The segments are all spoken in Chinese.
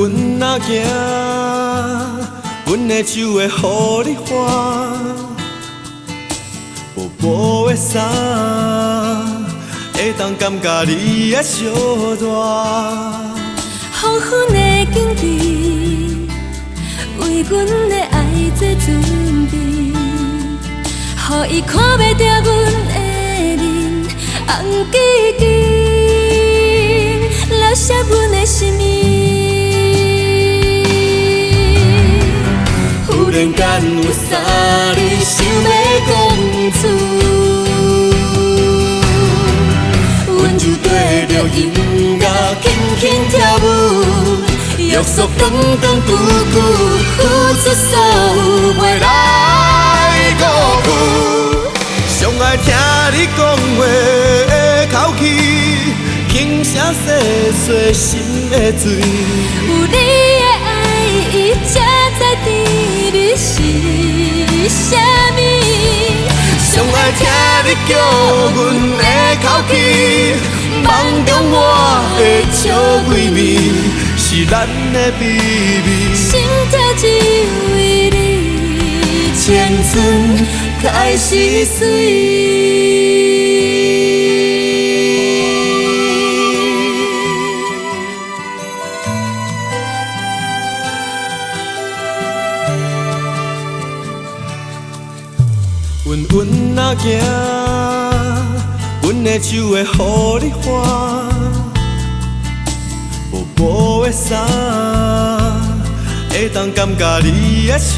阮若行，阮的手会予你挽，薄薄的衫会当感觉你的小热。黄昏的景致，为阮的爱做准备，予伊看袂着阮的面红记记，留下阮的心意。忽然间有啥你想要讲出，阮就对着音乐轻轻跳舞，约束长长久久，付出所有袂来辜负。上爱听你讲话的口气，轻声细细心的醉。有你的爱，伊才知甜蜜是啥物。上爱听你叫阮的口气，梦中我的笑闺蜜，是咱的秘密。心跳只为你，青春开始水。阮若行，阮的手会予你挽，薄薄的衫会当感觉你的小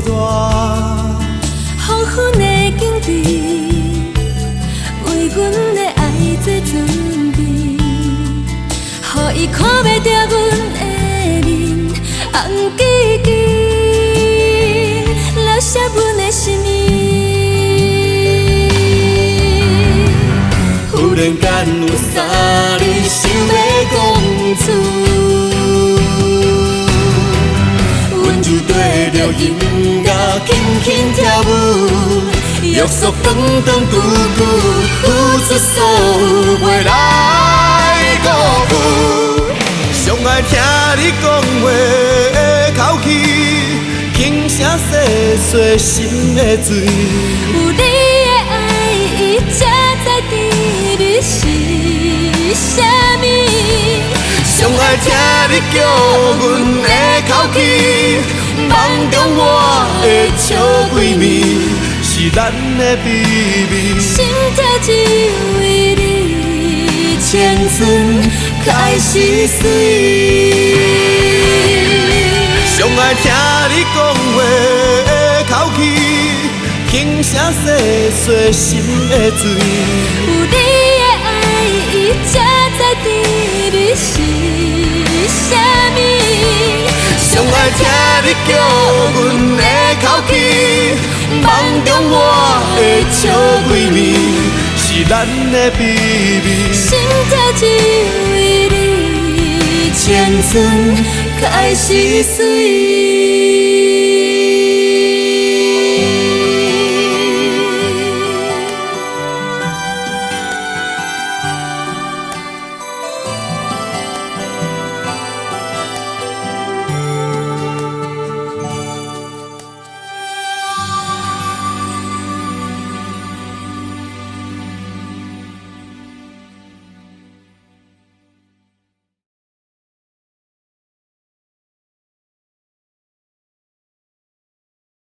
热。黄昏的景致，为阮的爱做准备，予伊看袂着阮的面红记记，留下阮的心意。忽然间有啥你想要讲出，阮就对着音乐轻轻跳舞，约束长长久久，付出所有袂来辜负。上爱听你讲话的口气，轻声细细心的醉。有你的爱，伊才知甜蜜是啥物。上爱听你叫阮的口气，梦中我的笑闺蜜，是咱的秘密。心跳只为你，青春开始水。上爱听你讲话的口气，轻声细细心的醉。有你的爱，伊才知甜蜜是啥物。上爱听你叫阮的口气，梦中我的笑闺蜜，是咱的秘密。心跳只为你，青春开始水。